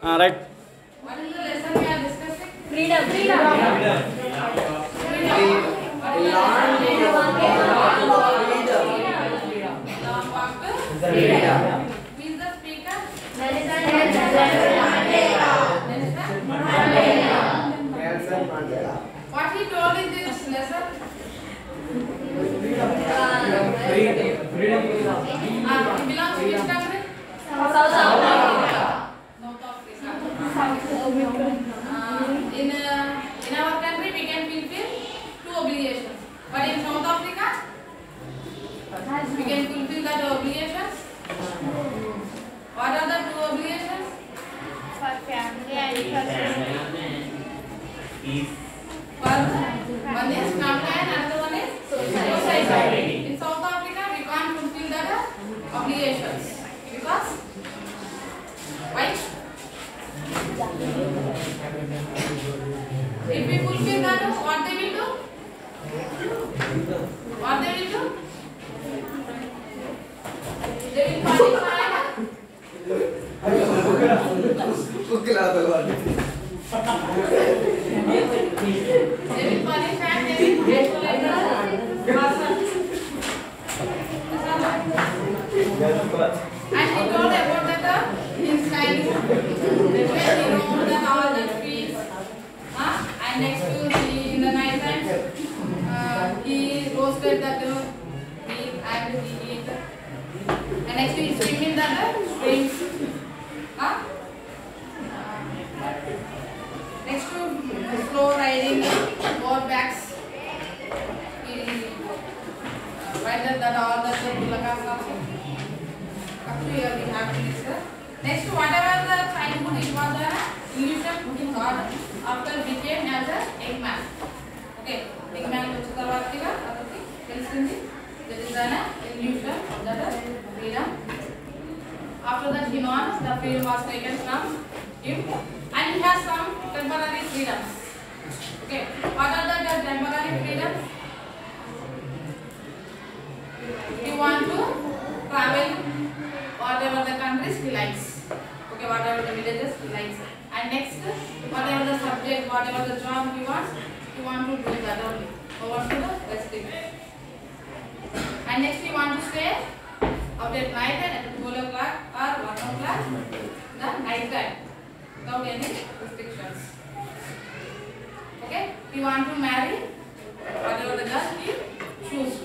Right. What is the lesson we are discussing? Freedom. Freedom. Who is the speaker? What he told in this lesson? He belongs to which country? North Africa. In our country we can fulfill 2 obligations, but in South Africa we can fulfill that obligations. What are the 2 obligations? For family and One is family and another one is society. In South Africa we can't fulfill that obligations because why? If we fulfill that, what they will do? What they will do? They will punish and they will isolate the person. And he told about that his childhood, when he roamed that all the trees, and next to in the night time he roasted that meat and he ate. And next to he swim in that streams. Next to slow riding backs, he rided that all the Bulakas also. Up to here we have to discuss. Next, whatever the childhood it was the illusion he got after became as a young man. Okay, young man which is the word that is an illusion of that freedom. After that he knows the freedom was taken from him and he has some temporary freedoms. Okay, what are the temporary freedoms? He want to travel whatever the countries he likes. Okay, whatever the villages he likes. And next, whatever the subject, whatever the job he wants to do that only. Over to the district. And next he want to stay out at night and at 12 o'clock or 1 o'clock the night time without any restrictions. Okay, he want to marry whatever the girl he choose.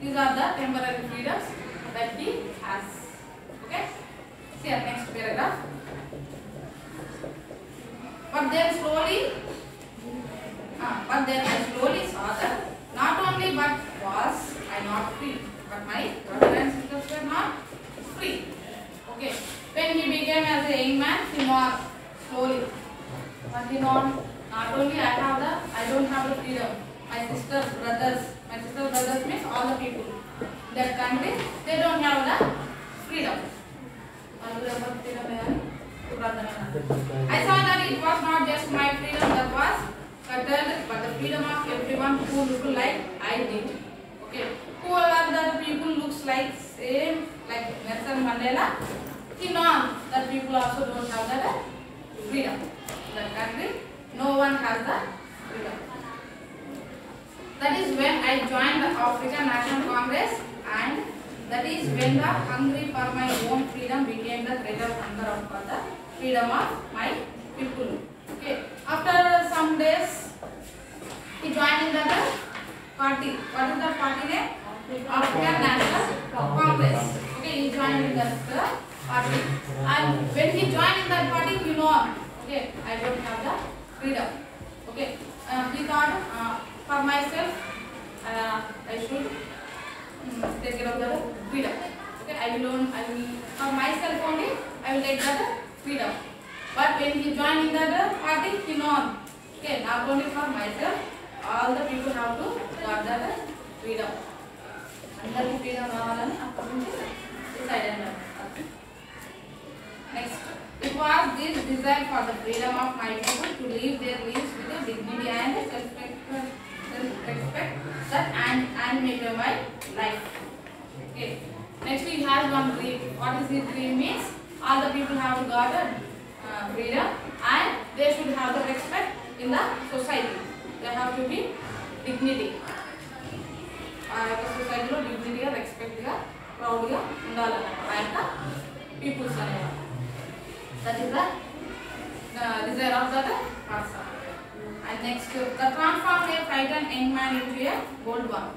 These are the temporary freedoms that he has. Okay? See our next paragraph. But then I slowly saw that not only but was I not free, but my brothers and sisters were not free. Okay. When he became as a young man, he knows slowly. But he knows not only I don't have the freedom. My sister brothers means all the people. That country, they don't have the freedom. I saw that it was not just my freedom that was curtailed, but the freedom of everyone who looked like I did. Okay. Whoever that people looks like same, like Nelson Mandela, he knows that people also don't have that freedom. That country, no one has the freedom. That is when I joined the African National Congress, and that is when the hungry for my own freedom became the greater hunger for the freedom of my people. Okay. After some days, he joined in the party. What is the party name? African National Congress. Okay, he joined in that party. And when he joined in that party, he know, okay, I don't have the freedom. Okay. He thought, for myself, I should take care of the freedom. Okay, for myself only, I will take that freedom. But when he joined in that party, he knows, okay, not only for myself, all the people have to got that freedom. Under freedom decided. Next, it was this desire for the freedom of my people to live their lives with a dignity and self-respect that animated my life. Okay. Next we have one dream. What is this dream means? all the people have got freedom, and they should have the respect in the society. They have to be dignity. Society lo dignity ga respect ga proud ga undalana peoples aneva. That is the desire of that person. And next, the transformed a frightened young man into a bold one.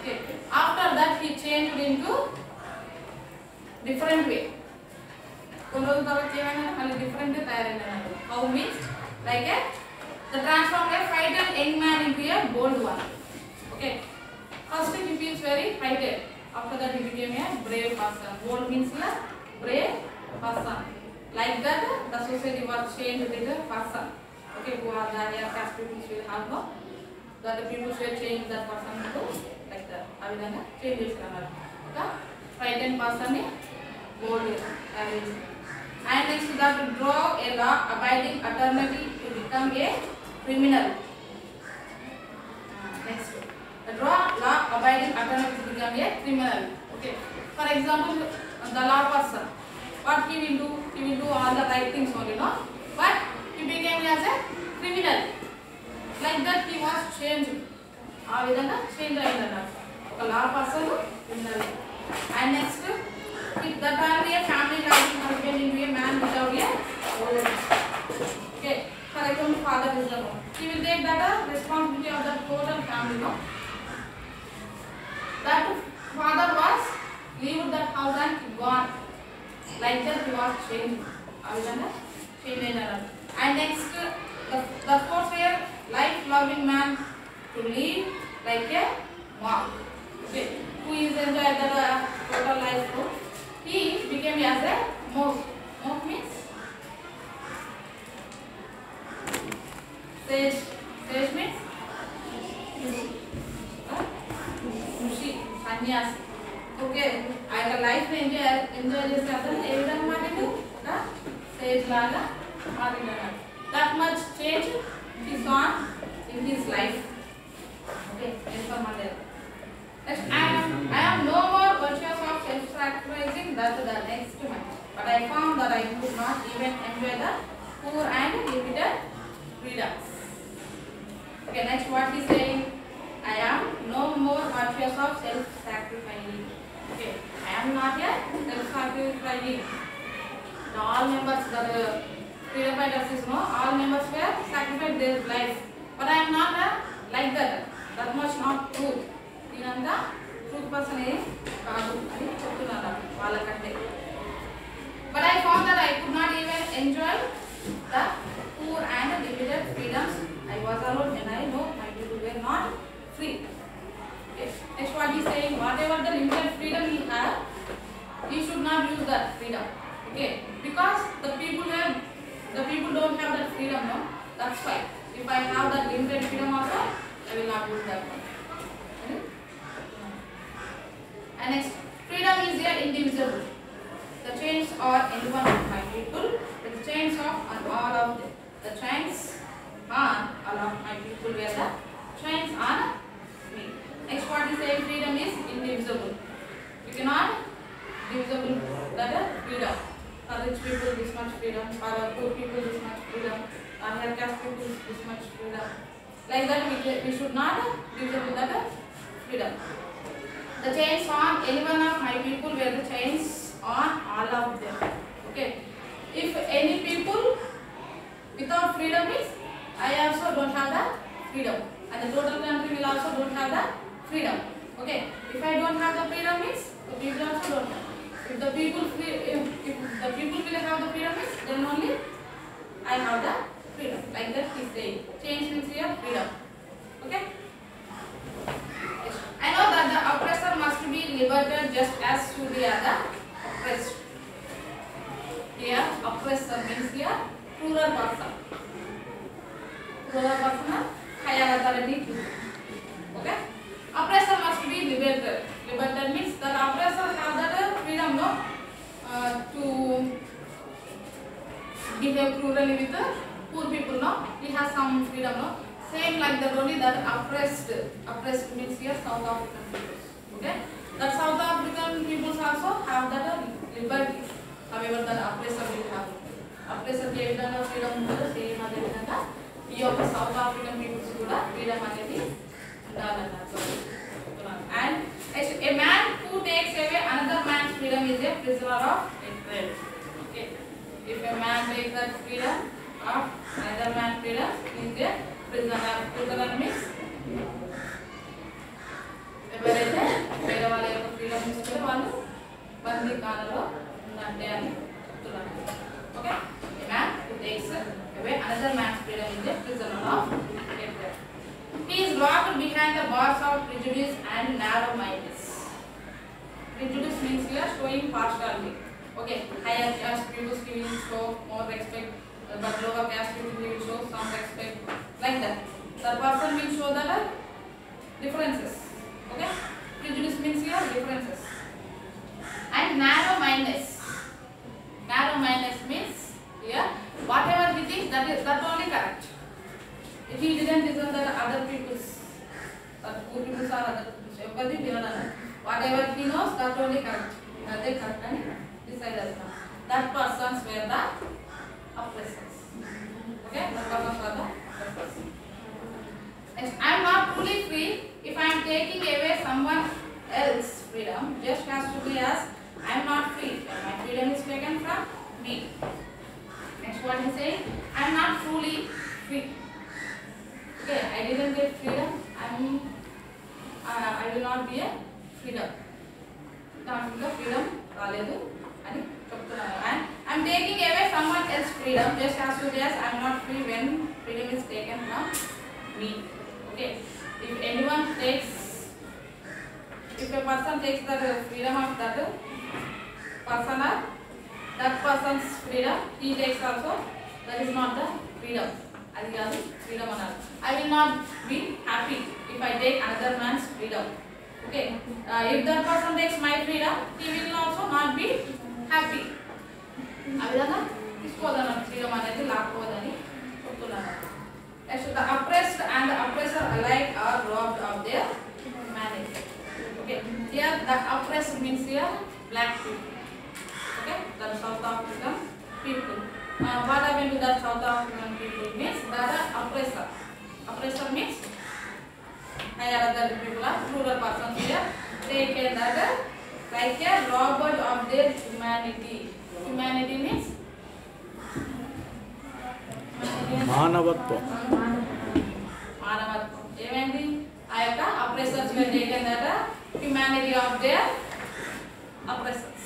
Okay. After that, he changed into different way. Different how means like the transformed a frightened young man into a bold one. Okay. First he feels very frightened. After that he became a brave person. Bold means a brave person. Like that, the society was changed with a person. Okay, who are the higher caste people will have no. That the people should change that person to like that. Avidana changes the frightened person is bold. And next that to draw a law abiding alternative to become a criminal. Next, draw law abiding alternative to become a criminal. Okay. For example, the law person, what he will do? He will do all the right things only, no? But he became as a criminal. Like that, he was changed. Change a law person criminal. And next, if that only a family having husband into a man without a ownership. Okay. For example, father is the one. He will take that responsibility of the total family, no? That father was leave that house and gone. Like that he was changed. And next, the fourth year, life-loving man to live like a monk. Okay. Who is enjoyed the total life road. He became as a monk. Monk means sage. Sage means Rishi, sannyasi. Okay. I life enjoy this sage laga. That much change is on in his life. Okay. Next, I am no more virtuous of self-sacrificing that the next man. But I found that I could not even enjoy the poor and limited freedoms. Okay, next what he is saying? I am no more virtuous of self-sacrificing. Okay, I am not yet self-sacrificing. All members, the freedom fighters is no, all members were sacrificed their life. But I am not like that. That much not true. Truth person is but I found that I could not even enjoy the poor and limited freedoms. I was alone and I know my people were not free. Okay. Next what he is saying, whatever the limited freedom he had, he should not use that freedom. Okay. Because the people don't have that freedom, no? That's why. If I have that limited freedom also, I will not use that one. Okay? And next, freedom is here indivisible. The chains are any one of my people, the chains of all of them. The chains on all of my people were the chains on me. Next what is saying, freedom is indivisible. You cannot divisible that freedom. For rich people this much freedom, for poor people this much freedom, for higher caste people this much freedom. Like that we should not divisible that freedom. The chains on any one of my people were the chains on all of them. Okay. If any people without freedom is, I also don't have the freedom. And the total country will also don't have the freedom. Okay. If I don't have the freedom means, the people also don't have. If the people will have the freedom means, then only I have the freedom. Like that he is saying. Change means here freedom. Okay. I know that the oppressor must be liberated just as should the other oppressed. Here, oppressor means here plural person. Plural person, higher authority. Okay. Oppressor must be liberated. Liberated means that oppressor have that freedom, no, to behave cruelly with the poor people, no. He has some freedom, no. Same like that only that oppressed means here South African peoples. Okay. That South African peoples also have that liberty. however the oppressor will have. Oppressor కి ఏ విధంగా freedom ఉంటుందో same అదే విధంగా ఈ యొక్క south African People's కూడా freedom అనేది ఉండాలన్నారు. And a man who takes away another man's freedom is a prisoner of Israel. Okay, if a man takes that freedom of another man's freedom, he is a prisoner. Prisoner means ఎవరైతే వేరే వాళ్ళ యొక్క freedom తీసుకుంటే వాళ్ళు బందీఖానలో ఉన్నట్టే అని చెప్తున్నారు. Okay, a man who takes away another man's freedom is a prisoner of Israel. He is locked behind the bars of prejudice and narrow-mindedness. Prejudice means you are showing partiality. Okay, higher caste people will show more respect, but lower caste people will show some respect, like that. The person will show the differences. Okay, prejudice means your differences. And narrow-mindedness. Narrow-mindedness means here whatever he thinks that only correct. If he didn't listen to other people's, good people's or other people's, whatever he knows, that only correct. They correct and decide. That persons were the oppressors. Okay, that persons were the oppressors. I am not truly free if I am taking away someone else's freedom. Just has to be as I am not free. My freedom is taken from me. Next one is saying I am not truly free. Okay, I didn't get freedom. I will not be a freedom. Not freedom. రాలేదు అని చెప్తున్నాను. And I am taking away someone else's freedom. Just as to be as I am not free when freedom is taken from me. Okay, if anyone takes, if a person takes the freedom of that person or that person's freedom, he takes also, that is not the freedom. అది కాదు freedom అన్నారు. I will not be happy if I take another man's freedom. Okay, if that person takes my freedom, he will also not be happy. ఆ విధంగా తీసుకోదన్నారు freedom అనేది లాక్కోదని చెప్తున్నారు. The oppressed and the oppressor alike are robbed of their humanity. Okay, here the oppressed means here black people. Okay, the South African people. What happened to the South African people means they are oppressor. Oppressor means higher other people are rural persons here. They can like a robbed of their humanity. Humanity means మానవత్వం. మానవత్వం ఏమైంది? ఆ యొక్క అప్రెసర్స్ were taken that humanity of their oppressors.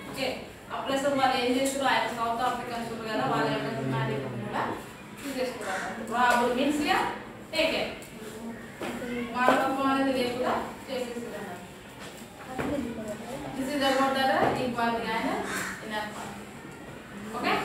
Okay, oppressor వాళ్ళు ఏం చేస్తారు? ఆ యొక్క సౌత్ ఆఫ్రికన్స్ కదా, వాళ్ళ యొక్క హ్యుమానిటీ కూడా తీసేసుకున్నారు. Robbed means here taken. మానవత్వం అనేది లేకుండా చేసేస్తున్నారు. This is about the equality and inequality. Okay.